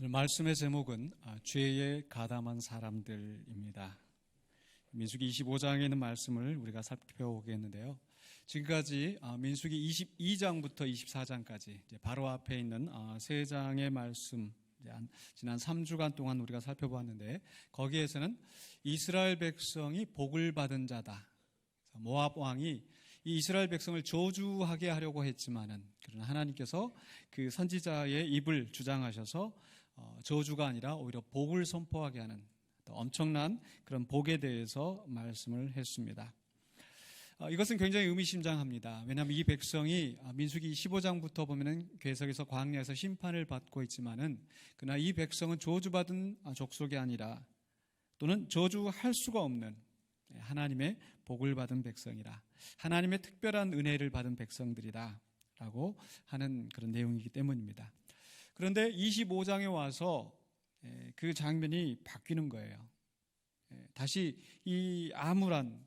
오늘 말씀의 제목은 죄에 가담한 사람들입니다. 민수기 25장에 있는 말씀을 우리가 살펴보겠는데요. 지금까지 민수기 22장부터 24장까지 바로 앞에 있는 세 장의 말씀, 지난 3주간 동안 우리가 살펴보았는데, 거기에서는 이스라엘 백성이 복을 받은 자다. 모압 왕이 이 이스라엘 백성을 저주하게 하려고 했지만은, 그러나 하나님께서 그 선지자의 입을 주장하셔서 저주가 아니라 오히려 복을 선포하게 하는 엄청난 그런 복에 대해서 말씀을 했습니다. 이것은 굉장히 의미심장합니다. 왜냐하면 이 백성이 민수기 15장부터 보면은 계속해서 광야에서 심판을 받고 있지만은, 그러나 이 백성은 저주받은 족속이 아니라, 또는 저주할 수가 없는 하나님의 복을 받은 백성이라, 하나님의 특별한 은혜를 받은 백성들이다 라고 하는 그런 내용이기 때문입니다. 그런데 25장에 와서 그 장면이 바뀌는 거예요. 다시 이 암울한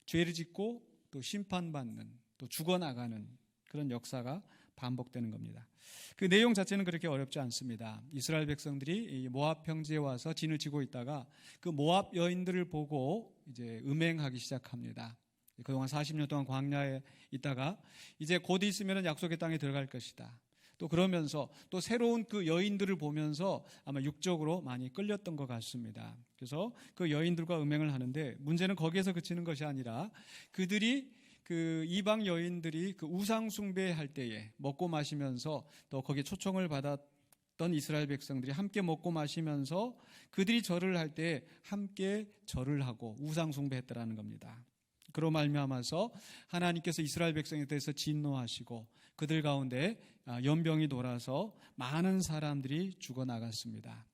죄를 짓고 또 심판받는, 또 죽어나가는 그런 역사가 반복되는 겁니다. 그 내용 자체는 그렇게 어렵지 않습니다. 이스라엘 백성들이 모압 평지에 와서 진을 치고 있다가 그 모압 여인들을 보고 이제 음행하기 시작합니다. 그동안 40년 동안 광야에 있다가 이제 곧 있으면 약속의 땅에 들어갈 것이다. 또 그러면서 또 새로운 그 여인들을 보면서 아마 육적으로 많이 끌렸던 것 같습니다. 그래서 그 여인들과 음행을 하는데, 문제는 거기에서 그치는 것이 아니라 그들이 그 이방 여인들이 그 우상 숭배할 때에 먹고 마시면서, 또 거기에 초청을 받았던 이스라엘 백성들이 함께 먹고 마시면서 그들이 절을 할 때 함께 절을 하고 우상 숭배했다라는 겁니다. 그로 말미암아서 하나님께서 이스라엘 백성에 대해서 진노하시고 그들 가운데 연병이 돌아서 많은 사람들이 죽어나갔습니다.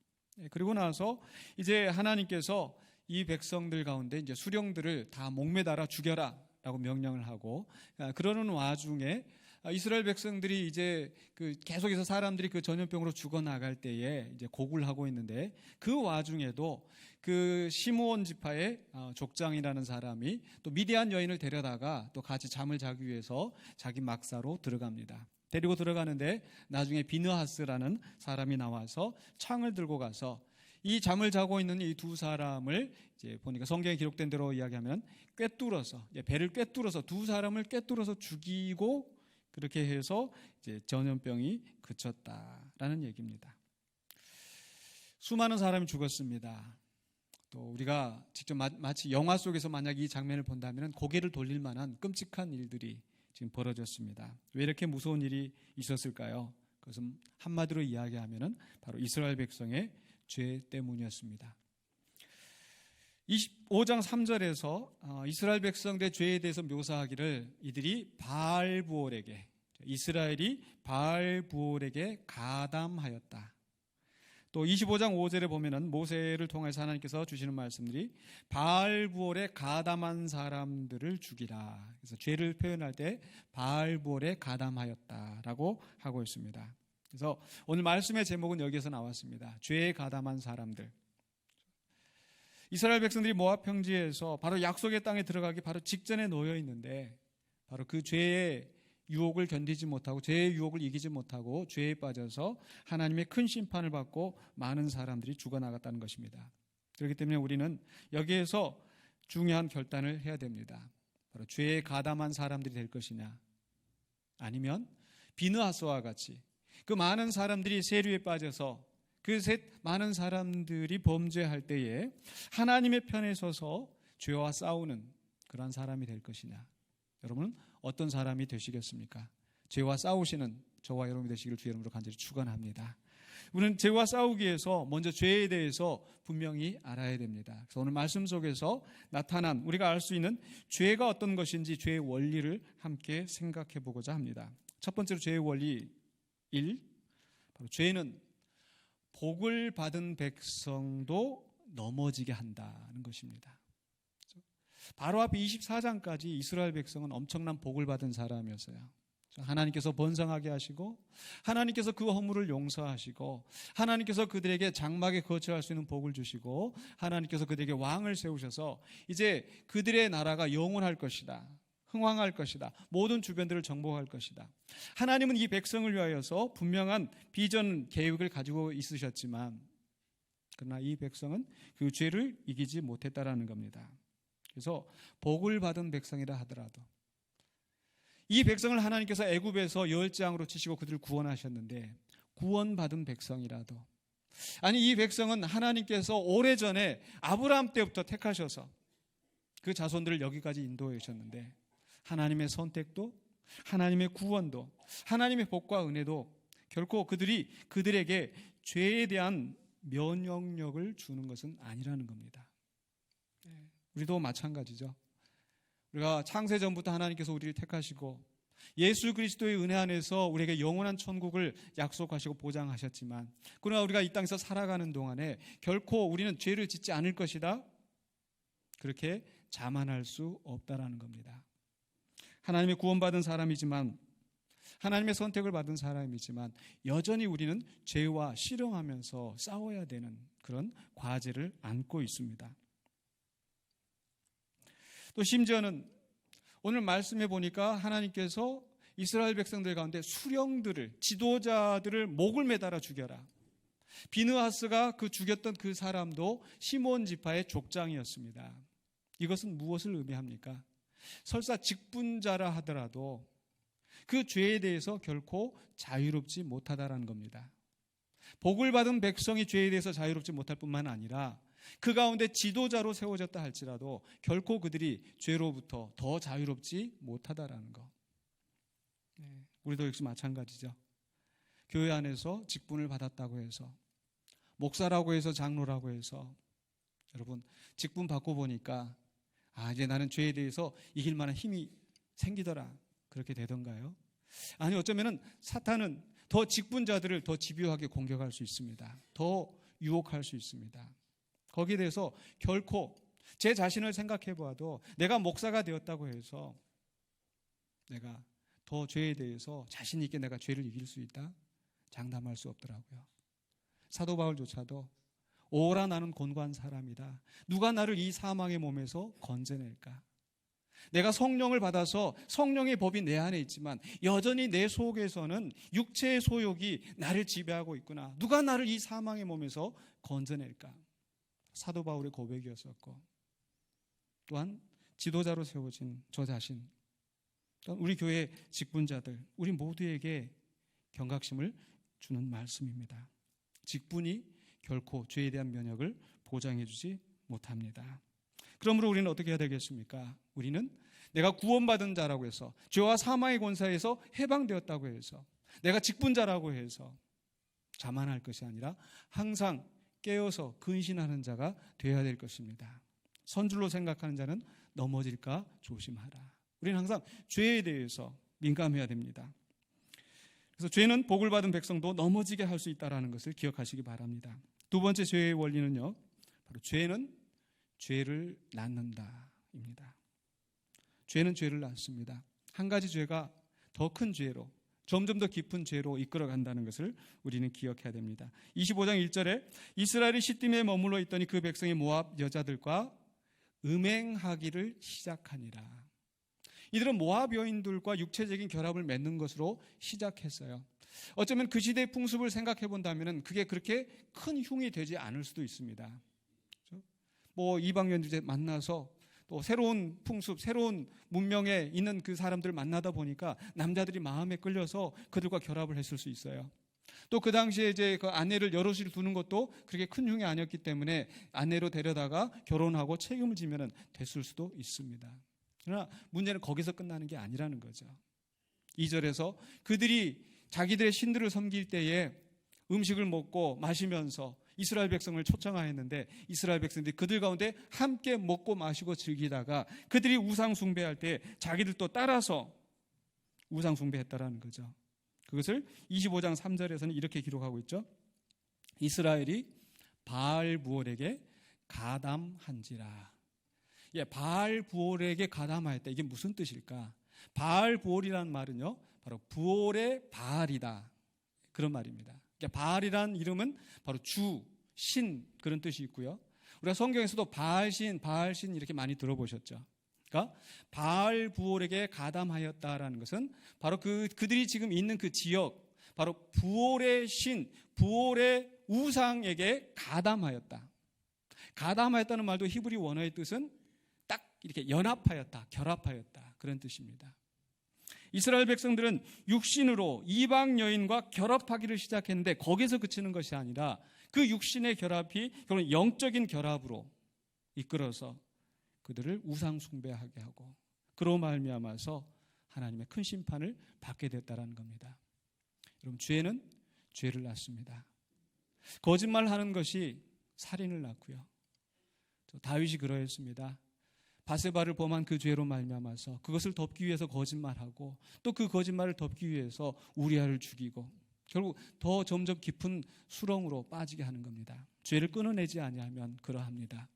그리고 나서 이제 하나님께서 이 백성들 가운데 이제 수령들을 다 목매달아 죽여라 라고 명령을 하고, 그러는 와중에 이스라엘 백성들이 이제 계속해서 사람들이 그 전염병으로 죽어나갈 때에 이제 고굴 하고 있는데, 그 와중에도 그 시므온 지파의 족장이라는 사람이 또 미디안 여인을 데려다가 또 같이 잠을 자기 위해서 자기 막사로 들어갑니다. 데리고 들어가는데 나중에 비느하스라는 사람이 나와서 창을 들고 가서 이 잠을 자고 있는 이 두 사람을 이제 보니까 성경에 기록된 대로 이야기하면 꿰뚫어서, 배를 꿰뚫어서 두 사람을 꿰뚫어서 죽이고, 그렇게 해서 이제 전염병이 그쳤다라는 얘기입니다. 수많은 사람이 죽었습니다. 또 우리가 직접 마치 영화 속에서 만약 이 장면을 본다면 고개를 돌릴 만한 끔찍한 일들이 지금 벌어졌습니다. 왜 이렇게 무서운 일이 있었을까요? 그것은 한마디로 이야기하면 바로 이스라엘 백성의 죄 때문이었습니다. 25장 3절에서 이스라엘 백성들의 죄에 대해서 묘사하기를, 이들이 바알부올에게, 이스라엘이 바알부올에게 가담하였다. 또 25장 5절에 보면은 모세를 통해서 하나님께서 주시는 말씀들이 바알부올에 가담한 사람들을 죽이라. 그래서 죄를 표현할 때 바알부올에 가담하였다라고 하고 있습니다. 그래서 오늘 말씀의 제목은 여기에서 나왔습니다. 죄에 가담한 사람들. 이스라엘 백성들이 모압 평지에서 바로 약속의 땅에 들어가기 바로 직전에 놓여 있는데, 바로 그 죄의 유혹을 견디지 못하고, 죄의 유혹을 이기지 못하고 죄에 빠져서 하나님의 큰 심판을 받고 많은 사람들이 죽어나갔다는 것입니다. 그렇기 때문에 우리는 여기에서 중요한 결단을 해야 됩니다. 바로 죄에 가담한 사람들이 될 것이냐, 아니면 비느하스와 같이 그 많은 사람들이 세류에 빠져서 그 많은 사람들이 범죄할 때에 하나님의 편에 서서 죄와 싸우는 그러한 사람이 될 것이냐. 여러분은 어떤 사람이 되시겠습니까? 죄와 싸우시는 저와 여러분이 되시기를 주의 이름으로 간절히 축원합니다. 우리는 죄와 싸우기 위해서 먼저 죄에 대해서 분명히 알아야 됩니다. 그래서 오늘 말씀 속에서 나타난, 우리가 알 수 있는 죄가 어떤 것인지 죄의 원리를 함께 생각해 보고자 합니다. 첫 번째로 죄의 원리 1, 바로 죄는 복을 받은 백성도 넘어지게 한다는 것입니다. 바로 앞에 24장까지 이스라엘 백성은 엄청난 복을 받은 사람이었어요. 하나님께서 번성하게 하시고, 하나님께서 그 허물을 용서하시고, 하나님께서 그들에게 장막에 거처할 수 있는 복을 주시고, 하나님께서 그들에게 왕을 세우셔서 이제 그들의 나라가 영원할 것이다, 흥왕할 것이다. 모든 주변들을 정복할 것이다. 하나님은 이 백성을 위하여서 분명한 비전 계획을 가지고 있으셨지만 그러나 이 백성은 그 죄를 이기지 못했다라는 겁니다. 그래서 복을 받은 백성이라 하더라도 이 백성을 하나님께서 애굽에서 열장으로 치시고 그들을 구원하셨는데 구원받은 백성이라도 아니 이 백성은 하나님께서 오래전에 아브라함 때부터 택하셔서 그 자손들을 여기까지 인도해 주셨는데 하나님의 선택도 하나님의 구원도 하나님의 복과 은혜도 결코 그들에게 죄에 대한 면역력을 주는 것은 아니라는 겁니다. 우리도 마찬가지죠. 우리가 창세전부터 하나님께서 우리를 택하시고 예수 그리스도의 은혜 안에서 우리에게 영원한 천국을 약속하시고 보장하셨지만 그러나 우리가 이 땅에서 살아가는 동안에 결코 우리는 죄를 짓지 않을 것이다 그렇게 자만할 수 없다라는 겁니다. 하나님의 구원받은 사람이지만 하나님의 선택을 받은 사람이지만 여전히 우리는 죄와 씨름하면서 싸워야 되는 그런 과제를 안고 있습니다. 또 심지어는 오늘 말씀해 보니까 하나님께서 이스라엘 백성들 가운데 수령들을 지도자들을 목을 매달아 죽여라. 비느하스가 그 죽였던 그 사람도 시몬 지파의 족장이었습니다. 이것은 무엇을 의미합니까? 설사 직분자라 하더라도 그 죄에 대해서 결코 자유롭지 못하다라는 겁니다. 복을 받은 백성이 죄에 대해서 자유롭지 못할 뿐만 아니라 그 가운데 지도자로 세워졌다 할지라도 결코 그들이 죄로부터 더 자유롭지 못하다라는 것. 우리도 역시 마찬가지죠. 교회 안에서 직분을 받았다고 해서 목사라고 해서 장로라고 해서 여러분 직분 받고 보니까 이제 나는 죄에 대해서 이길 만한 힘이 생기더라 그렇게 되던가요? 아니 어쩌면은 사탄은 더 직분자들을 더 집요하게 공격할 수 있습니다. 더 유혹할 수 있습니다. 거기에 대해서 결코 제 자신을 생각해 보아도 내가 목사가 되었다고 해서 내가 더 죄에 대해서 자신 있게 내가 죄를 이길 수 있다? 장담할 수 없더라고요. 사도 바울조차도 오라 나는 곤고한 사람이다. 누가 나를 이 사망의 몸에서 건져낼까? 내가 성령을 받아서 성령의 법이 내 안에 있지만 여전히 내 속에서는 육체의 소욕이 나를 지배하고 있구나. 누가 나를 이 사망의 몸에서 건져낼까? 사도 바울의 고백이었었고 또한 지도자로 세워진 저 자신 또한 우리 교회 직분자들 우리 모두에게 경각심을 주는 말씀입니다. 직분이 결코 죄에 대한 면역을 보장해 주지 못합니다. 그러므로 우리는 어떻게 해야 되겠습니까? 우리는 내가 구원받은 자라고 해서 죄와 사망의 권세에서 해방되었다고 해서 내가 직분자라고 해서 자만할 것이 아니라 항상 깨어서 근신하는 자가 되어야 될 것입니다. 선줄로 생각하는 자는 넘어질까 조심하라. 우리는 항상 죄에 대해서 민감해야 됩니다. 그래서 죄는 복을 받은 백성도 넘어지게 할 수 있다는 것을 기억하시기 바랍니다. 두 번째 죄의 원리는요, 바로 죄는 죄를 낳는다입니다. 죄는 죄를 낳습니다. 한 가지 죄가 더 큰 죄로 점점 더 깊은 죄로 이끌어간다는 것을 우리는 기억해야 됩니다. 25장 1절에 이스라엘이 시딤에 머물러 있더니 그 백성이 모압 여자들과 음행하기를 시작하니라. 이들은 모압 여인들과 육체적인 결합을 맺는 것으로 시작했어요. 어쩌면 그 시대의 풍습을 생각해 본다면 그게 그렇게 큰 흉이 되지 않을 수도 있습니다. 뭐 이방인들 만나서 또 새로운 풍습, 새로운 문명에 있는 그 사람들을 만나다 보니까 남자들이 마음에 끌려서 그들과 결합을 했을 수 있어요. 또 그 당시에 이제 그 아내를 여럿을 두는 것도 그렇게 큰 흉이 아니었기 때문에 아내로 데려다가 결혼하고 책임을 지면 됐을 수도 있습니다. 그러나 문제는 거기서 끝나는 게 아니라는 거죠. 2절에서 그들이 자기들의 신들을 섬길 때에 음식을 먹고 마시면서 이스라엘 백성을 초청하였는데 이스라엘 백성들이 그들 가운데 함께 먹고 마시고 즐기다가 그들이 우상 숭배할 때 자기들도 따라서 우상 숭배했다라는 거죠. 그것을 25장 3절에서는 이렇게 기록하고 있죠. 이스라엘이 바알 부올에게 가담한지라. 바알 부올에게 가담하였다. 이게 무슨 뜻일까? 바알 부올이라는 말은요, 바로 부올의 바알이다. 그런 말입니다. 바알이라는 이름은 바로 주, 신 그런 뜻이 있고요. 우리가 성경에서도 바알신 이렇게 많이 들어보셨죠. 그러니까 바알 부올에게 가담하였다라는 것은 바로 그들이 지금 있는 그 지역, 바로 부올의 신, 부올의 우상에게 가담하였다. 가담하였다는 말도 히브리 원어의 뜻은 딱 이렇게 연합하였다, 결합하였다, 그런 뜻입니다. 이스라엘 백성들은 육신으로 이방 여인과 결합하기를 시작했는데 거기서 그치는 것이 아니라 그 육신의 결합이 결국 영적인 결합으로 이끌어서 그들을 우상 숭배하게 하고 그로 말미암아서 하나님의 큰 심판을 받게 됐다는 겁니다. 여러분, 죄는 죄를 낳습니다. 거짓말하는 것이 살인을 낳고요. 다윗이 그러했습니다. 바세바를 범한 그 죄로 말미암아서 그것을 덮기 위해서 거짓말하고 또 그 거짓말을 덮기 위해서 우리아를 죽이고 결국 더 점점 깊은 수렁으로 빠지게 하는 겁니다. 죄를 끊어내지 아니하면 그러합니다.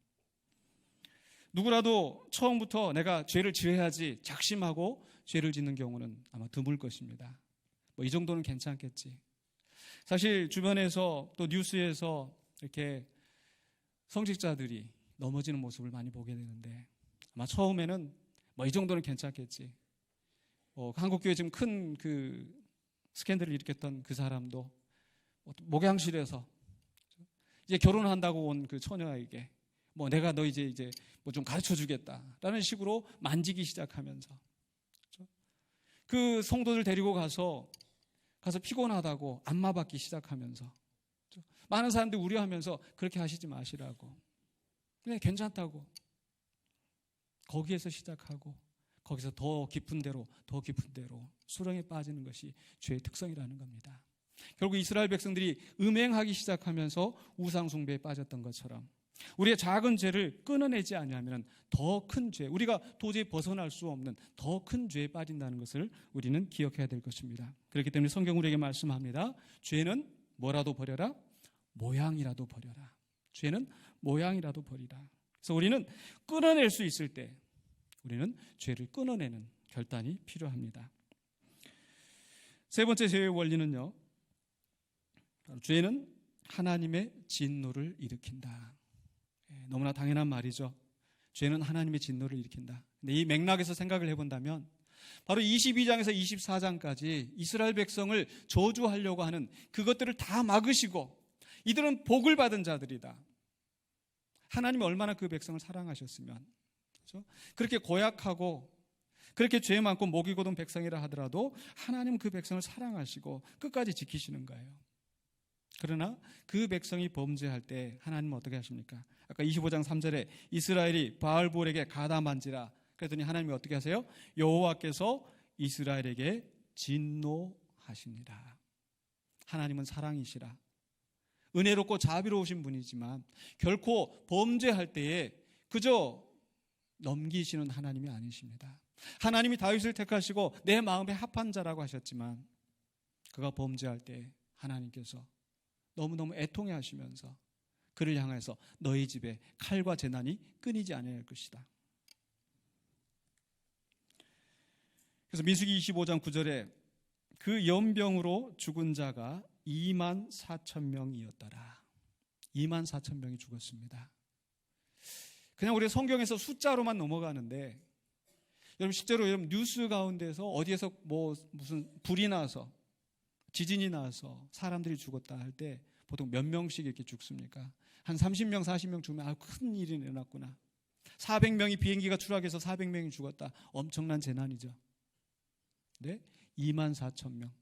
누구라도 처음부터 내가 죄를 지어야지 작심하고 죄를 짓는 경우는 아마 드물 것입니다. 이 정도는 괜찮겠지. 사실 주변에서 또 뉴스에서 이렇게 성직자들이 넘어지는 모습을 많이 보게 되는데 아마 처음에는 이 정도는 괜찮겠지. 한국교회 지금 큰 그 스캔들을 일으켰던 그 사람도 목양실에서 이제 결혼한다고 온 그 처녀에게 내가 너 이제 좀 가르쳐 주겠다라는 식으로 만지기 시작하면서 그 성도들 데리고 가서 피곤하다고 안마 받기 시작하면서 많은 사람들이 우려하면서 그렇게 하시지 마시라고, 그냥 괜찮다고, 거기에서 시작하고 거기서 더 깊은 데로 수렁에 빠지는 것이 죄의 특성이라는 겁니다. 결국 이스라엘 백성들이 음행하기 시작하면서 우상 숭배에 빠졌던 것처럼 우리의 작은 죄를 끊어내지 아니하면 더 큰 죄, 우리가 도저히 벗어날 수 없는 더 큰 죄에 빠진다는 것을 우리는 기억해야 될 것입니다. 그렇기 때문에 성경 우리에게 말씀합니다. 죄는 뭐라도 버려라, 모양이라도 버려라. 죄는 모양이라도 버리라. 그래서 우리는 끊어낼 수 있을 때 우리는 죄를 끊어내는 결단이 필요합니다. 세 번째 죄의 원리는요, 죄는 하나님의 진노를 일으킨다. 너무나 당연한 말이죠. 죄는 하나님의 진노를 일으킨다. 근데 이 맥락에서 생각을 해본다면 바로 22장에서 24장까지 이스라엘 백성을 저주하려고 하는 그것들을 다 막으시고 이들은 복을 받은 자들이다. 하나님이 얼마나 그 백성을 사랑하셨으면, 그렇죠? 그렇게 고약하고 그렇게 죄 많고 목이 곧은 백성이라 하더라도 하나님은 그 백성을 사랑하시고 끝까지 지키시는 거예요. 그러나 그 백성이 범죄할 때 하나님은 어떻게 하십니까? 아까 25장 3절에 이스라엘이 바알볼에게 가담한지라 그랬더니 하나님이 어떻게 하세요? 여호와께서 이스라엘에게 진노하시니라. 하나님은 사랑이시라. 은혜롭고 자비로우신 분이지만 결코 범죄할 때에 그저 넘기시는 하나님이 아니십니다. 하나님이 다윗을 택하시고 내 마음에 합한 자라고 하셨지만 그가 범죄할 때 하나님께서 너무너무 애통해 하시면서 그를 향해서 너희 집에 칼과 재난이 끊이지 아니할 것이다. 그래서 민수기 25장 9절에 그 연병으로 죽은 자가 2만 4천 명이었더라. 2만 4천 명이 죽었습니다. 그냥 우리 성경에서 숫자로만 넘어가는데 여러분 실제로 여러분 뉴스 가운데서 어디에서 무슨 불이 나서 지진이 나서 사람들이 죽었다 할 때 보통 몇 명씩 이렇게 죽습니까? 한 30명, 40명 죽으면 큰 일이 일어났구나. 400명이 비행기가 추락해서 400명이 죽었다. 엄청난 재난이죠. 네? 2만 4천 명.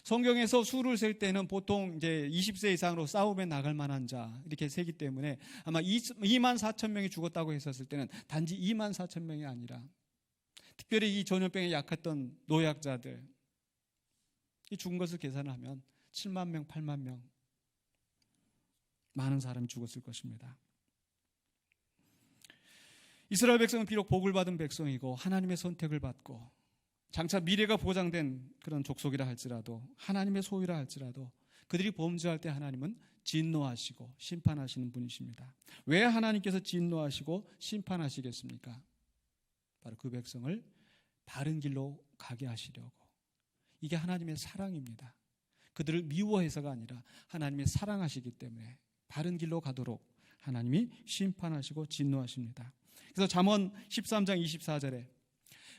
성경에서 수를 셀 때는 보통 이제 20세 이상으로 싸움에 나갈 만한 자 이렇게 세기 때문에 아마 2만 4천 명이 죽었다고 했었을 때는 단지 2만 4천 명이 아니라 특별히 이 전염병에 약했던 노약자들 이 죽은 것을 계산하면 7만 명, 8만 명 많은 사람이 죽었을 것입니다. 이스라엘 백성은 비록 복을 받은 백성이고 하나님의 선택을 받고 장차 미래가 보장된 그런 족속이라 할지라도 하나님의 소유라 할지라도 그들이 범죄할 때 하나님은 진노하시고 심판하시는 분이십니다. 왜 하나님께서 진노하시고 심판하시겠습니까? 바로 그 백성을 바른 길로 가게 하시려고. 이게 하나님의 사랑입니다. 그들을 미워해서가 아니라 하나님의 사랑하시기 때문에 바른 길로 가도록 하나님이 심판하시고 진노하십니다. 그래서 잠언 13장 24절에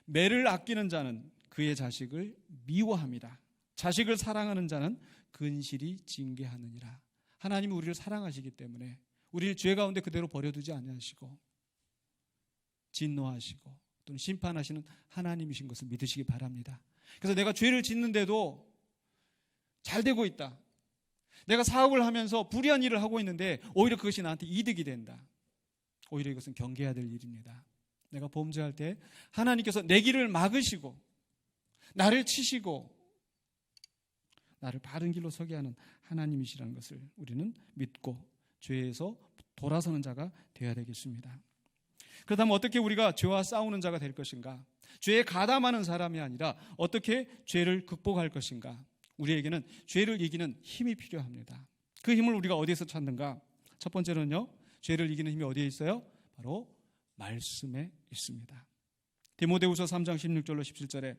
매를 아끼는 자는 그의 자식을 미워합니다. 자식을 사랑하는 자는 근실이 징계하느니라. 하나님이 우리를 사랑하시기 때문에 우리를 죄 가운데 그대로 버려두지 아니하시고 진노하시고 또는 심판하시는 하나님이신 것을 믿으시기 바랍니다. 그래서 내가 죄를 짓는데도 잘 되고 있다. 내가 사업을 하면서 불의한 일을 하고 있는데 오히려 그것이 나한테 이득이 된다. 오히려 이것은 경계해야 될 일입니다. 내가 범죄할 때 하나님께서 내 길을 막으시고 나를 치시고 나를 바른 길로 서게 하는 하나님이시라는 것을 우리는 믿고 죄에서 돌아서는 자가 되어야 되겠습니다. 그렇다면 어떻게 우리가 죄와 싸우는 자가 될 것인가? 죄에 가담하는 사람이 아니라 어떻게 죄를 극복할 것인가? 우리에게는 죄를 이기는 힘이 필요합니다. 그 힘을 우리가 어디에서 찾는가? 첫 번째로는요, 죄를 이기는 힘이 어디에 있어요? 바로 말씀에 있습니다. 디모데후서 3장 16절로 17절에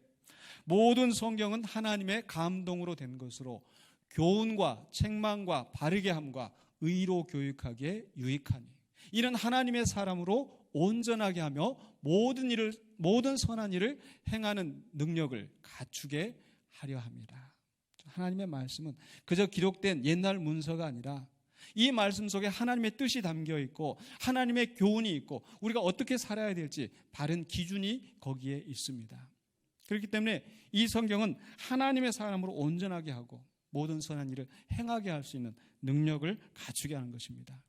모든 성경은 하나님의 감동으로 된 것으로 교훈과 책망과 바르게 함과 의로 교육하기에 유익하니 이는 하나님의 사람으로 온전하게 하며 모든 선한 일을 행하는 능력을 갖추게 하려 합니다. 하나님의 말씀은 그저 기록된 옛날 문서가 아니라 이 말씀 속에 하나님의 뜻이 담겨 있고 하나님의 교훈이 있고 우리가 어떻게 살아야 될지 바른 기준이 거기에 있습니다. 그렇기 때문에 이 성경은 하나님의 사람으로 온전하게 하고 모든 선한 일을 행하게 할 수 있는 능력을 갖추게 하는 것입니다.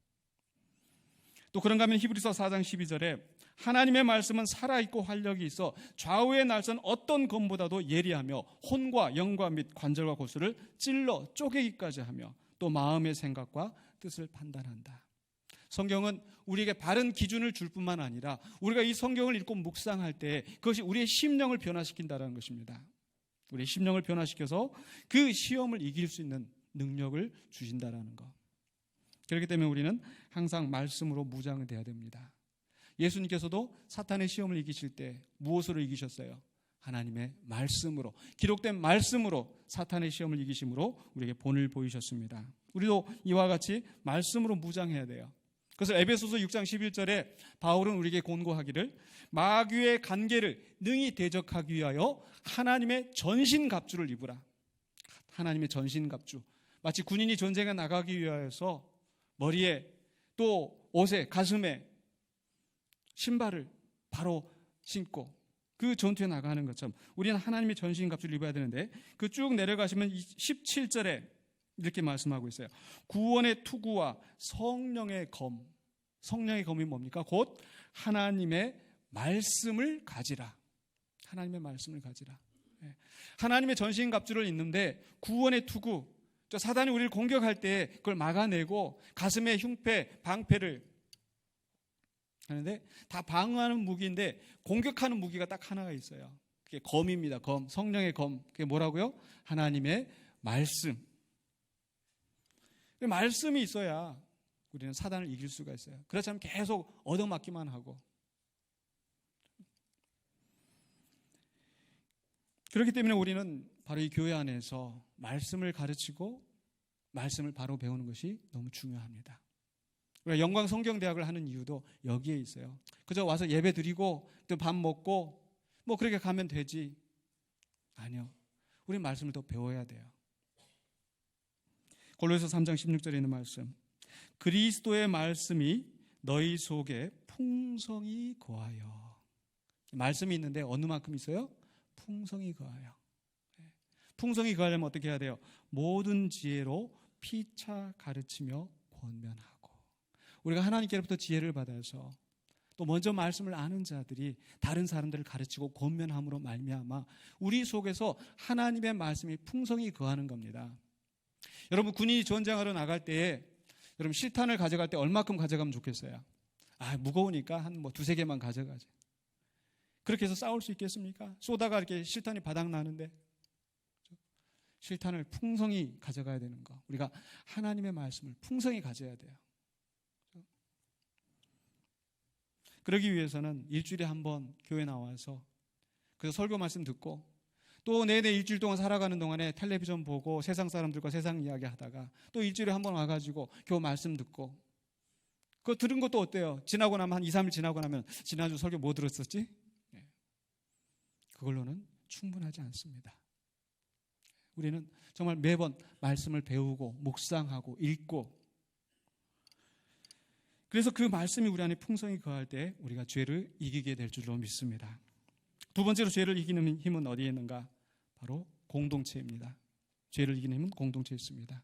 또 그런가 하면 히브리서 4장 12절에 하나님의 말씀은 살아있고 활력이 있어 좌우의 날선 어떤 검보다도 예리하며 혼과 영과 및 관절과 골수를 찔러 쪼개기까지 하며 또 마음의 생각과 뜻을 판단한다. 성경은 우리에게 바른 기준을 줄 뿐만 아니라 우리가 이 성경을 읽고 묵상할 때 그것이 우리의 심령을 변화시킨다는 것입니다. 우리의 심령을 변화시켜서 그 시험을 이길 수 있는 능력을 주신다는 것. 그렇기 때문에 우리는 항상 말씀으로 무장이 돼야 됩니다. 예수님께서도 사탄의 시험을 이기실 때 무엇으로 이기셨어요? 하나님의 말씀으로, 기록된 말씀으로 사탄의 시험을 이기심으로 우리에게 본을 보이셨습니다. 우리도 이와 같이 말씀으로 무장해야 돼요. 그래서 에베소서 6장 11절에 바울은 우리에게 권고하기를 마귀의 간계를 능히 대적하기 위하여 하나님의 전신갑주를 입으라. 하나님의 전신갑주. 마치 군인이 전쟁에 나가기 위하여서 머리에 또 옷에 가슴에 신발을 바로 신고 그 전투에 나가는 것처럼 우리는 하나님의 전신갑주를 입어야 되는데 그 쭉 내려가시면 17절에 이렇게 말씀하고 있어요. 구원의 투구와 성령의 검. 성령의 검이 뭡니까? 곧 하나님의 말씀을 가지라. 하나님의 말씀을 가지라. 하나님의 전신갑주를 입는데 구원의 투구, 사단이 우리를 공격할 때 그걸 막아내고 가슴에 흉패, 방패를 하는데 다 방어하는 무기인데 공격하는 무기가 딱 하나가 있어요. 그게 검입니다. 검, 성령의 검. 그게 뭐라고요? 하나님의 말씀. 말씀이 있어야 우리는 사단을 이길 수가 있어요. 그렇지 않으면 계속 얻어맞기만 하고. 그렇기 때문에 우리는 바로 이 교회 안에서 말씀을 가르치고 말씀을 바로 배우는 것이 너무 중요합니다. 우리가 영광 성경대학을 하는 이유도 여기에 있어요. 그저 와서 예배 드리고 또 밥 먹고 뭐 그렇게 가면 되지. 아니요. 우리 말씀을 더 배워야 돼요. 골로새서 3장 16절에 있는 말씀. 그리스도의 말씀이 너희 속에 풍성히 거하여. 말씀이 있는데 어느 만큼 있어요? 풍성히 거하여. 풍성히 거하려면 어떻게 해야 돼요? 모든 지혜로 피차 가르치며 권면하고. 우리가 하나님께로부터 지혜를 받아서 또 먼저 말씀을 아는 자들이 다른 사람들을 가르치고 권면함으로 말미암아 우리 속에서 하나님의 말씀이 풍성히 거하는 겁니다. 여러분 군인이 전쟁하러 나갈 때에 여러분 실탄을 가져갈 때 얼마큼 가져가면 좋겠어요? 무거우니까 한 두세 개만 가져가지. 그렇게 해서 싸울 수 있겠습니까? 쏘다가 이렇게 실탄이 바닥 나는데 실탄을 풍성히 가져가야 되는 거. 우리가 하나님의 말씀을 풍성히 가져야 돼요. 그러기 위해서는 일주일에 한 번 교회 나와서 그래서 설교 말씀 듣고 또 내내 일주일 동안 살아가는 동안에 텔레비전 보고 세상 사람들과 세상 이야기 하다가 또 일주일에 한 번 와가지고 교회 말씀 듣고 그거 들은 것도 어때요? 지나고 나면 한 2, 3일 지나고 나면 지난주 설교 뭐 들었었지? 그걸로는 충분하지 않습니다. 우리는 정말 매번 말씀을 배우고 묵상하고 읽고, 그래서 그 말씀이 우리 안에 풍성히 거할 때 우리가 죄를 이기게 될 줄로 믿습니다. 두 번째로 죄를 이기는 힘은 어디에 있는가? 바로 공동체입니다. 죄를 이기는 힘은 공동체에 있습니다.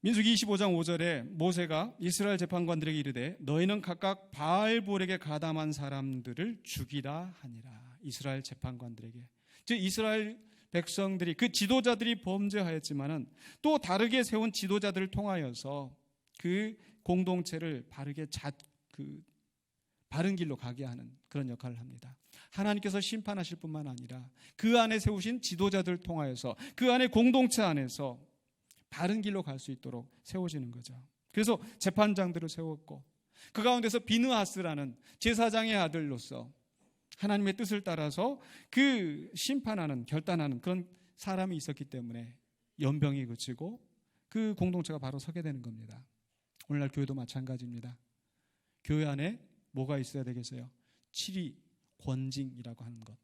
민수기 25장 5절에 모세가 이스라엘 재판관들에게 이르되 너희는 각각 바알볼에게 가담한 사람들을 죽이라 하니라. 이스라엘 재판관들에게, 즉 이스라엘 백성들이, 그 지도자들이 범죄하였지만은 또 다르게 세운 지도자들을 통하여서 그 공동체를 바른 길로 가게 하는 그런 역할을 합니다. 하나님께서 심판하실 뿐만 아니라 그 안에 세우신 지도자들을 통하여서 그 안에 공동체 안에서 바른 길로 갈 수 있도록 세워지는 거죠. 그래서 재판장들을 세웠고, 그 가운데서 비느하스라는 제사장의 아들로서 하나님의 뜻을 따라서 그 심판하는, 결단하는 그런 사람이 있었기 때문에 연병이 그치고 그 공동체가 바로 서게 되는 겁니다. 오늘날 교회도 마찬가지입니다. 교회 안에 뭐가 있어야 되겠어요? 칠이, 권징이라고 하는 것.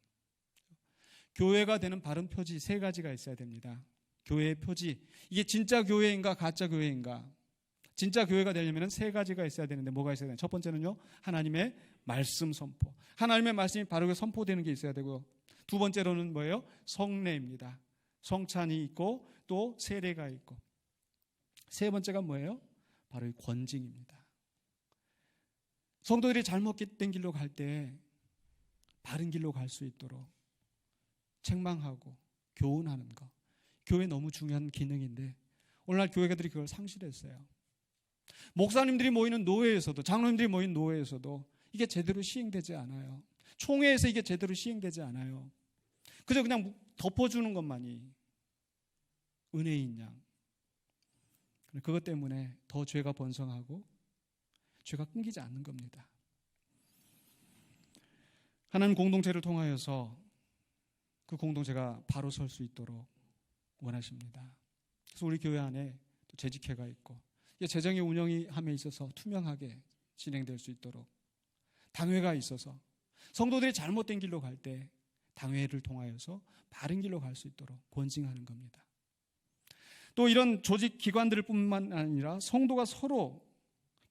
교회가 되는 바른 표지 3가지가 있어야 됩니다. 교회의 표지, 이게 진짜 교회인가 가짜 교회인가. 진짜 교회가 되려면 3가지가 있어야 되는데 뭐가 있어야 되나요? 첫 번째는요, 하나님의 말씀 선포. 하나님의 말씀이 바르게 선포되는 게 있어야 되고, 두 번째로는 뭐예요? 성례입니다. 성찬이 있고 또 세례가 있고, 세 번째가 뭐예요? 바로 이 권징입니다. 성도들이 잘못된 길로 갈 때 바른 길로 갈 수 있도록 책망하고 교훈하는 것, 교회 너무 중요한 기능인데 오늘날 교회가들이 그걸 상실했어요. 목사님들이 모이는 노회에서도, 장로님들이 모인 노회에서도 이게 제대로 시행되지 않아요. 총회에서 이게 제대로 시행되지 않아요. 그저 그냥 덮어주는 것만이 은혜인 양. 그것 때문에 더 죄가 번성하고 죄가 끊기지 않는 겁니다. 하나님 공동체를 통하여서 그 공동체가 바로 설 수 있도록 원하십니다. 그래서 우리 교회 안에 또 재직회가 있고, 재정의 운영이 함에 있어서 투명하게 진행될 수 있도록 당회가 있어서 성도들이 잘못된 길로 갈 때 당회를 통하여서 바른 길로 갈 수 있도록 권징하는 겁니다. 또 이런 조직 기관들 뿐만 아니라 성도가 서로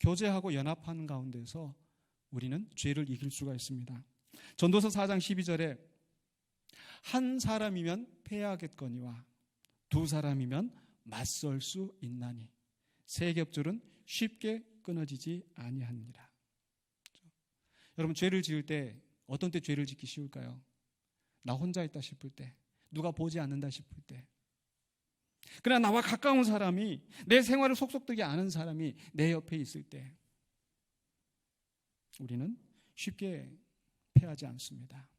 교제하고 연합하는 가운데서 우리는 죄를 이길 수가 있습니다. 전도서 4장 12절에 한 사람이면 패하겠거니와 두 사람이면 맞설 수 있나니 세 겹줄은 쉽게 끊어지지 아니하니라. 여러분, 죄를 지을 때 어떤 때 죄를 짓기 쉬울까요? 나 혼자 있다 싶을 때, 누가 보지 않는다 싶을 때. 그러나 나와 가까운 사람이, 내 생활을 속속들이 아는 사람이 내 옆에 있을 때 우리는 쉽게 패하지 않습니다.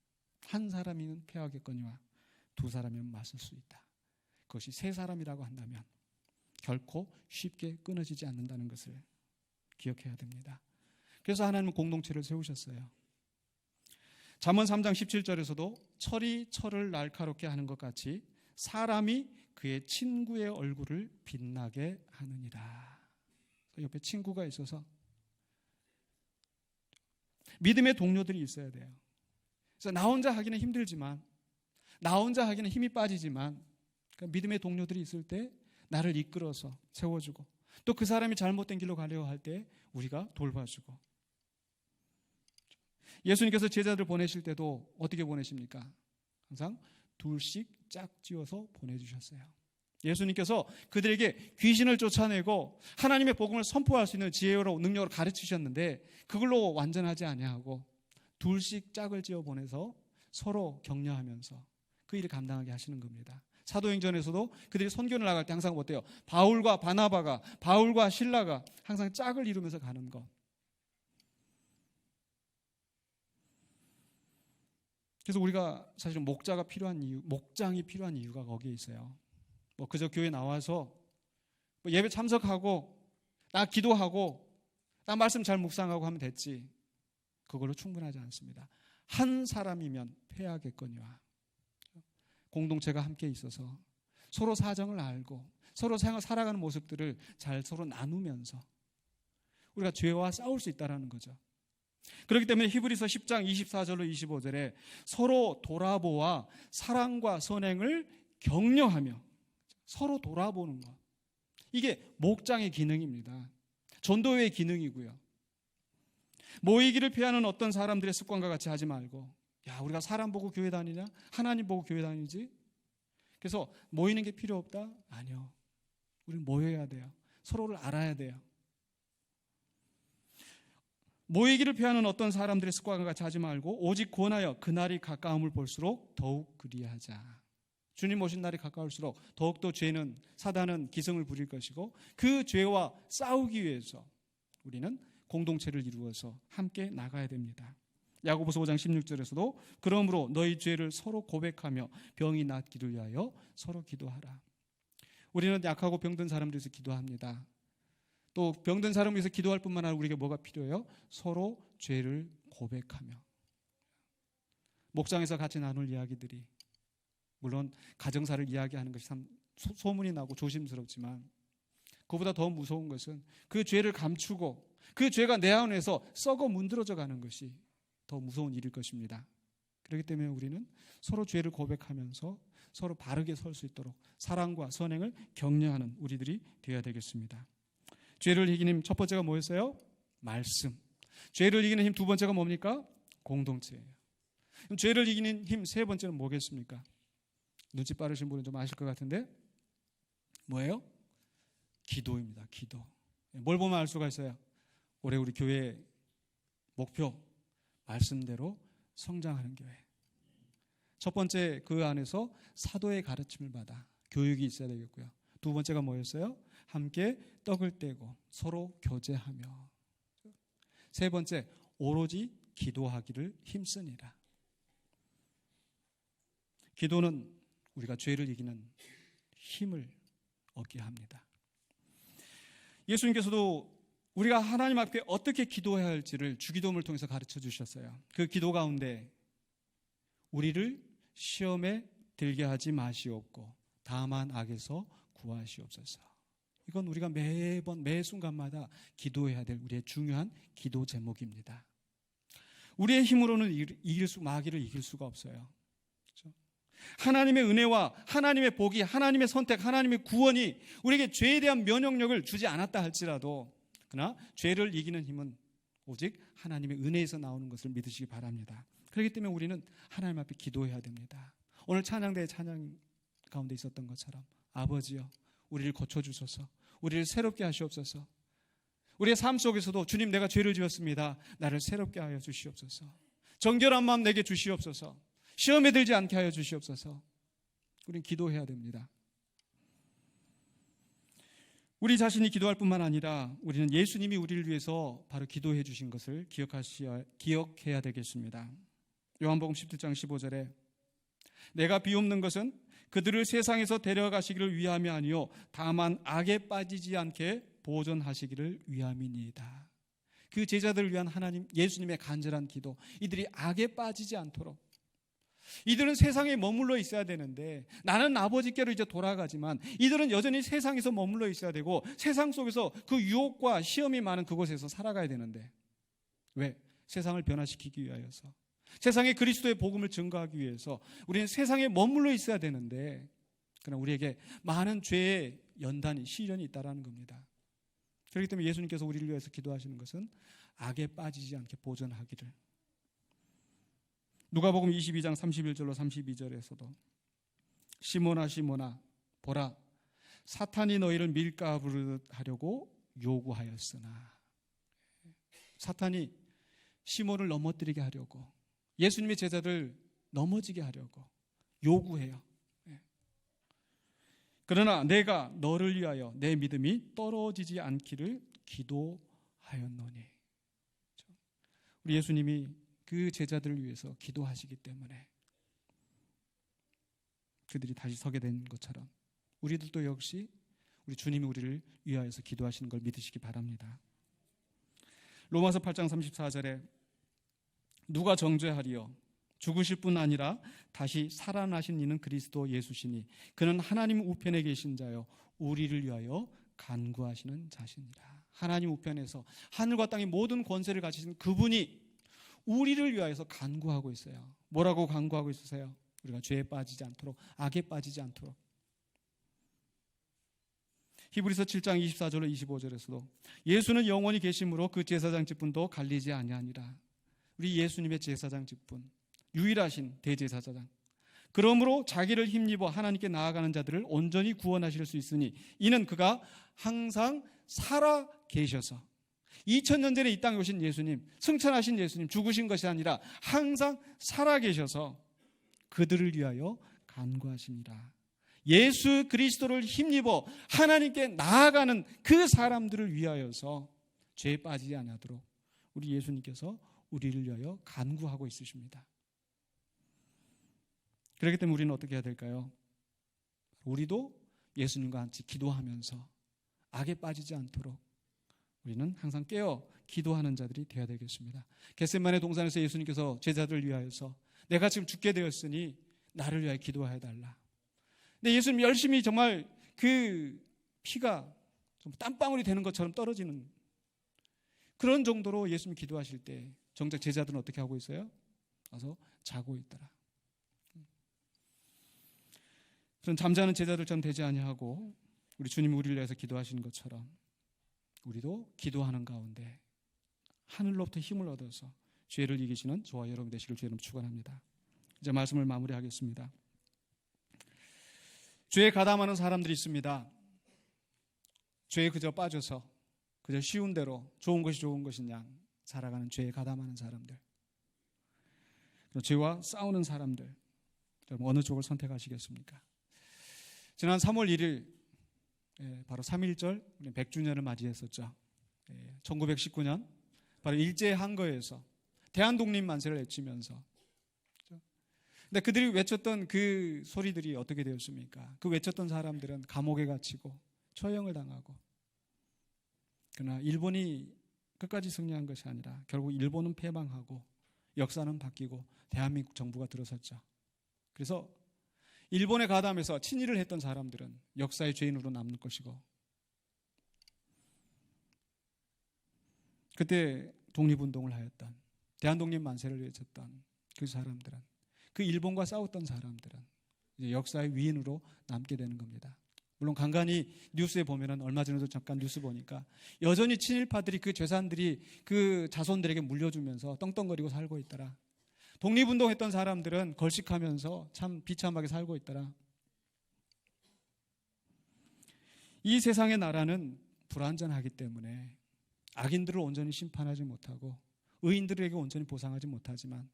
한 사람이면 패하겠거니와 두 사람이면 맞설 수 있다. 그것이 세 사람이라고 한다면 결코 쉽게 끊어지지 않는다는 것을 기억해야 됩니다. 그래서 하나님은 공동체를 세우셨어요. 잠언 3장 17절에서도 철이 철을 날카롭게 하는 것 같이 사람이 그의 친구의 얼굴을 빛나게 하느니라. 옆에 친구가 있어서 믿음의 동료들이 있어야 돼요. 그래서 나 혼자 하기는 힘들지만, 나 혼자 하기는 힘이 빠지지만 믿음의 동료들이 있을 때 나를 이끌어서 세워주고, 또 그 사람이 잘못된 길로 가려고 할 때 우리가 돌봐주고. 예수님께서 제자들 보내실 때도 어떻게 보내십니까? 항상 둘씩 짝지어서 보내주셨어요. 예수님께서 그들에게 귀신을 쫓아내고 하나님의 복음을 선포할 수 있는 지혜로 능력으로 가르치셨는데 그걸로 완전하지 아니하고 둘씩 짝을 지어 보내서 서로 격려하면서 그 일을 감당하게 하시는 겁니다. 사도행전에서도 그들이 선교를 나갈 때 항상 어때요? 바울과 바나바가, 바울과 실라가 항상 짝을 이루면서 가는 것. 그래서 우리가 사실은 목장이 필요한 이유가 거기에 있어요. 뭐 그저 교회 나와서 뭐 예배 참석하고 나 기도하고 나 말씀 잘 묵상하고 하면 됐지. 그걸로 충분하지 않습니다. 한 사람이면 패하겠거니와 공동체가 함께 있어서 서로 사정을 알고 서로 살아가는 모습들을 잘 서로 나누면서 우리가 죄와 싸울 수 있다는 거죠. 그렇기 때문에 히브리서 10장 24절로 25절에 서로 돌아보아 사랑과 선행을 격려하며, 서로 돌아보는 것, 이게 목장의 기능입니다. 전도회의 기능이고요. 모이기를 피하는 어떤 사람들의 습관과 같이 하지 말고, 야, 우리가 사람 보고 교회 다니냐? 하나님 보고 교회 다니지? 그래서 모이는 게 필요 없다? 아니요. 우리는 모여야 돼요. 서로를 알아야 돼요. 모이기를 피하는 어떤 사람들의 습관과 같이 하지 말고 오직 권하여 그날이 가까움을 볼수록 더욱 그리하자. 주님 오신 날이 가까울수록 더욱더 죄는, 사단은 기승을 부릴 것이고, 그 죄와 싸우기 위해서 우리는 공동체를 이루어서 함께 나가야 됩니다. 야고보서 5장 16절에서도 그러므로 너희 죄를 서로 고백하며 병이 낫기를 위하여 서로 기도하라. 우리는 약하고 병든 사람들 위해서 기도합니다. 또 병든 사람을 위해서 기도할 뿐만 아니라 우리에게 뭐가 필요해요? 서로 죄를 고백하며. 목장에서 같이 나눌 이야기들이, 물론 가정사를 이야기하는 것이 참 소문이 나고 조심스럽지만, 그보다 더 무서운 것은 그 죄를 감추고 그 죄가 내 안에서 썩어 문드러져 가는 것이 더 무서운 일일 것입니다. 그렇기 때문에 우리는 서로 죄를 고백하면서 서로 바르게 설 수 있도록 사랑과 선행을 격려하는 우리들이 되어야 되겠습니다. 죄를 이기는 힘 첫 번째가 뭐였어요? 말씀. 죄를 이기는 힘 두 번째가 뭡니까? 공동체예요. 그럼 죄를 이기는 힘 세 번째는 뭐겠습니까? 눈치 빠르신 분은 좀 아실 것 같은데 뭐예요? 기도입니다. 기도. 뭘 보면 알 수가 있어요? 올해 우리 교회 목표, 말씀대로 성장하는 교회. 첫 번째, 그 안에서 사도의 가르침을 받아 교육이 있어야 되겠고요. 두 번째가 뭐였어요? 함께 떡을 떼고 서로 교제하며. 세 번째, 오로지 기도하기를 힘쓰니라. 기도는 우리가 죄를 이기는 힘을 얻게 합니다. 예수님께서도 우리가 하나님 앞에 어떻게 기도해야 할지를 주기도문을 통해서 가르쳐 주셨어요. 그 기도 가운데 우리를 시험에 들게 하지 마시옵고 다만 악에서 구하시옵소서. 이건 우리가 매번 매 순간마다 기도해야 될 우리의 중요한 기도 제목입니다. 우리의 힘으로는 마귀를 이길 수가 없어요. 그렇죠? 하나님의 은혜와 하나님의 복이, 하나님의 선택, 하나님의 구원이 우리에게 죄에 대한 면역력을 주지 않았다 할지라도, 그러나 죄를 이기는 힘은 오직 하나님의 은혜에서 나오는 것을 믿으시기 바랍니다. 그렇기 때문에 우리는 하나님 앞에 기도해야 됩니다. 오늘 찬양대의 찬양 가운데 있었던 것처럼, 아버지여 우리를 고쳐주소서, 우리를 새롭게 하시옵소서. 우리의 삶 속에서도 주님, 내가 죄를 지었습니다. 나를 새롭게 하여 주시옵소서. 정결한 마음 내게 주시옵소서. 시험에 들지 않게 하여 주시옵소서. 우리는 기도해야 됩니다. 우리 자신이 기도할 뿐만 아니라 우리는 예수님이 우리를 위해서 바로 기도해 주신 것을 기억해야 되겠습니다. 요한복음 17장 15절에 내가 비옵는 것은 그들을 세상에서 데려가시기를 위함이 아니요 다만 악에 빠지지 않게 보존하시기를 위함이니이다. 그 제자들을 위한 하나님 예수님의 간절한 기도, 이들이 악에 빠지지 않도록. 이들은 세상에 머물러 있어야 되는데 나는 아버지께로 이제 돌아가지만 이들은 여전히 세상에서 머물러 있어야 되고 세상 속에서 그 유혹과 시험이 많은 그곳에서 살아가야 되는데, 왜? 세상을 변화시키기 위하여서, 세상에 그리스도의 복음을 증거하기 위해서 우리는 세상에 머물러 있어야 되는데, 그러나 우리에게 많은 죄의 연단이, 시련이 있다는 겁니다. 그렇기 때문에 예수님께서 우리를 위해서 기도하시는 것은 악에 빠지지 않게 보존하기를. 누가복음 22장 31절로 32절에서도 시몬아 시몬아 보라 사탄이 너희를 밀가부르듯 하려고 요구하였으나, 사탄이 시몬을 넘어뜨리게 하려고, 예수님의 제자들 넘어지게 하려고 요구해요. 그러나 내가 너를 위하여 내 믿음이 떨어지지 않기를 기도하였노니. 우리 예수님이 그 제자들을 위해서 기도하시기 때문에 그들이 다시 서게 된 것처럼 우리들도 역시 우리 주님이 우리를 위하여서 기도하시는 걸 믿으시기 바랍니다. 로마서 8장 34절에 누가 정죄하리요? 죽으실 뿐 아니라 다시 살아나신 이는 그리스도 예수시니 그는 하나님 우편에 계신 자요 우리를 위하여 간구하시는 자시니라. 하나님 우편에서 하늘과 땅의 모든 권세를 가지신 그분이 우리를 위하여서 간구하고 있어요. 뭐라고 간구하고 있으세요? 우리가 죄에 빠지지 않도록, 악에 빠지지 않도록. 히브리서 7장 24절로 25절에서도 예수는 영원히 계심으로 그 제사장 직분도 갈리지 아니하니라. 우리 예수님의 제사장 직분, 유일하신 대제사장. 그러므로 자기를 힘입어 하나님께 나아가는 자들을 온전히 구원하실 수 있으니 이는 그가 항상 살아 계셔서, 2000년 전에 이 땅에 오신 예수님, 승천하신 예수님, 죽으신 것이 아니라 항상 살아 계셔서 그들을 위하여 간구하시니라. 예수 그리스도를 힘입어 하나님께 나아가는 그 사람들을 위하여서 죄에 빠지지 않도록 우리 예수님께서 우리를 위하여 간구하고 있으십니다. 그렇기 때문에 우리는 어떻게 해야 될까요? 우리도 예수님과 같이 기도하면서 악에 빠지지 않도록 우리는 항상 깨어 기도하는 자들이 되어야 되겠습니다. 겟세마네 동산에서 예수님께서 제자들을 위하여서 내가 지금 죽게 되었으니 나를 위하여 기도해 달라. 근데 예수님 열심히 정말 그 피가 좀 땀방울이 되는 것처럼 떨어지는 그런 정도로 예수님 기도하실 때 정작 제자들은 어떻게 하고 있어요? 와서 자고 있더라. 그런 잠자는 제자들처럼 되지 아니하고 우리 주님이 우리를 위해서 기도하시는 것처럼 우리도 기도하는 가운데 하늘로부터 힘을 얻어서 죄를 이기시는 저와 여러분 되시길 주의 이름으로 축원합니다. 이제 말씀을 마무리하겠습니다. 죄에 가담하는 사람들이 있습니다. 죄에 그저 빠져서 그저 쉬운 대로 좋은 것이 좋은 것인 양 살아가는 죄에 가담하는 사람들, 죄와 싸우는 사람들, 여러분 어느 쪽을 선택하시겠습니까? 지난 3월 1일 바로 3.1절 100주년을 맞이했었죠. 1919년 바로 일제 항거에서 대한독립 만세를 외치면서, 근데 그들이 외쳤던 그 소리들이 어떻게 되었습니까? 그 외쳤던 사람들은 감옥에 갇히고 처형을 당하고, 그러나 일본이 끝까지 승리한 것이 아니라 결국 일본은 패망하고 역사는 바뀌고 대한민국 정부가 들어섰죠. 그래서 일본에 가담해서 친일을 했던 사람들은 역사의 죄인으로 남는 것이고, 그때 독립운동을 하였던, 대한독립 만세를 외쳤던 그 사람들은, 그 일본과 싸웠던 사람들은 이제 역사의 위인으로 남게 되는 겁니다. 물론 간간히 뉴스에 보면은 얼마 전에도 잠깐 뉴스 보니까 여전히 친일파들이 그 재산들이 그 자손들에게 물려주면서 떵떵거리고 살고 있더라. 독립운동했던 사람들은 걸식하면서 참 비참하게 살고 있더라. 이 세상의 나라는 불완전하기 때문에 악인들을 온전히 심판하지 못하고 의인들에게 온전히 보상하지 못하지만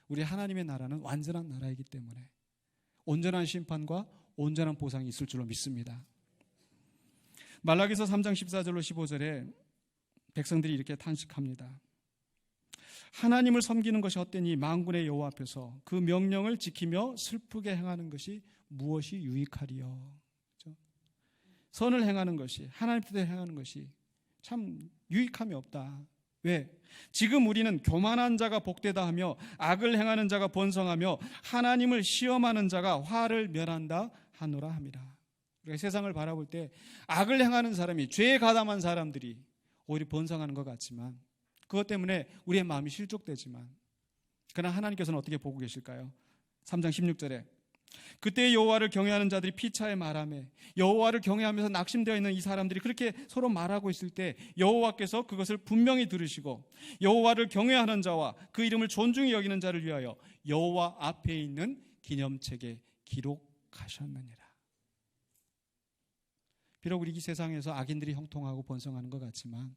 우리 하나님의 나라는 완전한 나라이기 때문에 온전한 심판과 온전한 보상이 있을 줄로 믿습니다. 말라기서 3장 14절로 15절에 백성들이 이렇게 탄식합니다. 하나님을 섬기는 것이 헛되니 만군의 여호와 앞에서 그 명령을 지키며 슬프게 행하는 것이 무엇이 유익하리요. 그렇죠? 선을 행하는 것이, 하나님 뜻대로 행하는 것이 참 유익함이 없다. 왜? 지금 우리는 교만한 자가 복되다 하며 악을 행하는 자가 번성하며 하나님을 시험하는 자가 화를 면한다 하노라 함이라. 우리가 세상을 바라볼 때 악을 행하는 사람이, 죄에 가담한 사람들이 오히려 번성하는 것 같지만, 그것 때문에 우리의 마음이 실족되지만, 그러나 하나님께서는 어떻게 보고 계실까요? 3장 16절에 그때 여호와를 경외하는 자들이 피차에 말하며, 여호와를 경외하면서 낙심되어 있는 이 사람들이 그렇게 서로 말하고 있을 때 여호와께서 그것을 분명히 들으시고 여호와를 경외하는 자와 그 이름을 존중히 여기는 자를 위하여 여호와 앞에 있는 기념책에 기록하셨느니라. 비록 우리 이 세상에서 악인들이 형통하고 번성하는 것 같지만,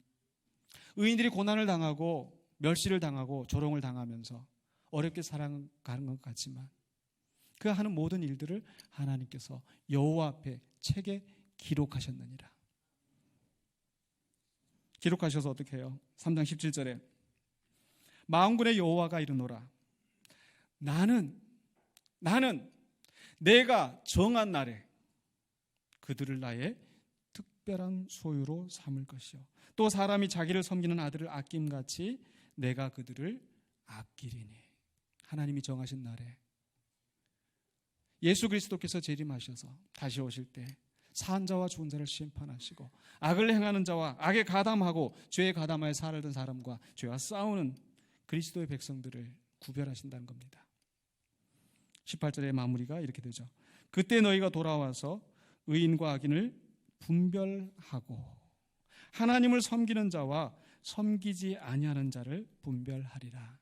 의인들이 고난을 당하고 멸시를 당하고 조롱을 당하면서 어렵게 살아가는 것 같지만, 그 하는 모든 일들을 하나님께서 여호와 앞에 책에 기록하셨느니라. 기록하셔서 어떻게 해요? 3장 17절에 만군의 여호와가 이르노라. 나는 내가 정한 날에 그들을 나의 특별한 소유로 삼을 것이요, 또 사람이 자기를 섬기는 아들을 아낌같이 내가 그들을 아끼리니. 하나님이 정하신 날에 예수 그리스도께서 재림하셔서 다시 오실 때 산 자와 좋은 자를 심판하시고 악을 행하는 자와 악에 가담하고 죄에 가담하여 살던 사람과 죄와 싸우는 그리스도의 백성들을 구별하신다는 겁니다. 18절의 마무리가 이렇게 되죠. 그때 너희가 돌아와서 의인과 악인을 분별하고 하나님을 섬기는 자와 섬기지 아니하는 자를 분별하리라.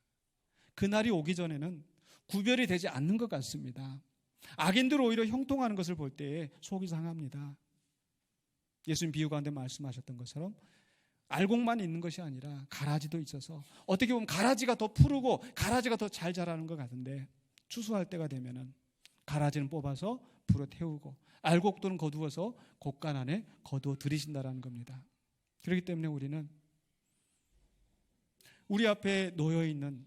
그날이 오기 전에는 구별이 되지 않는 것 같습니다. 악인들 오히려 형통하는 것을 볼 때에 속이 상합니다. 예수님 비유 가운데 말씀하셨던 것처럼 알곡만 있는 것이 아니라 가라지도 있어서 어떻게 보면 가라지가 더 푸르고 가라지가 더 잘 자라는 것 같은데 추수할 때가 되면은 가라지는 뽑아서 불에 태우고 알곡들은 거두어서 곡간 안에 거두어 들이신다라는 겁니다. 그렇기 때문에 우리는 우리 앞에 놓여 있는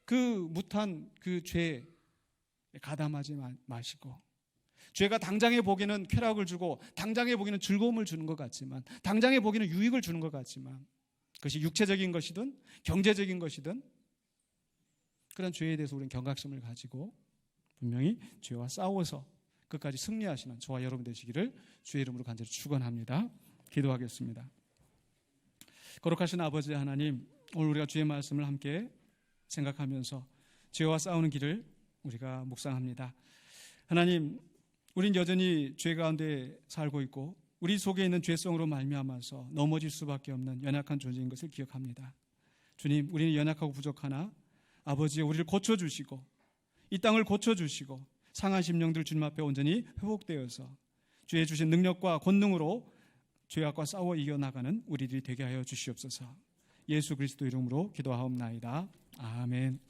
그 무탄 그 죄에 가담하지 마시고, 죄가 당장에 보기에는 쾌락을 주고 당장에 보기에는 즐거움을 주는 것 같지만, 당장에 보기에는 유익을 주는 것 같지만, 그것이 육체적인 것이든 경제적인 것이든 그런 죄에 대해서 우리는 경각심을 가지고 분명히 죄와 싸워서 끝까지 승리하시는 저와 여러분 되시기를 주의 이름으로 간절히 축원합니다. 기도하겠습니다. 거룩하신 아버지 하나님, 오늘 우리가 주의 말씀을 함께 생각하면서 죄와 싸우는 길을 우리가 묵상합니다. 하나님, 우린 여전히 죄 가운데 살고 있고 우리 속에 있는 죄성으로 말미암아서 넘어질 수밖에 없는 연약한 존재인 것을 기억합니다. 주님, 우리는 연약하고 부족하나 아버지 우리를 고쳐주시고 이 땅을 고쳐주시고 상한 심령들 주님 앞에 온전히 회복되어서 주의 주신 능력과 권능으로 죄악과 싸워 이겨나가는 우리들이 되게 하여 주시옵소서. 예수 그리스도 이름으로 기도하옵나이다. 아멘.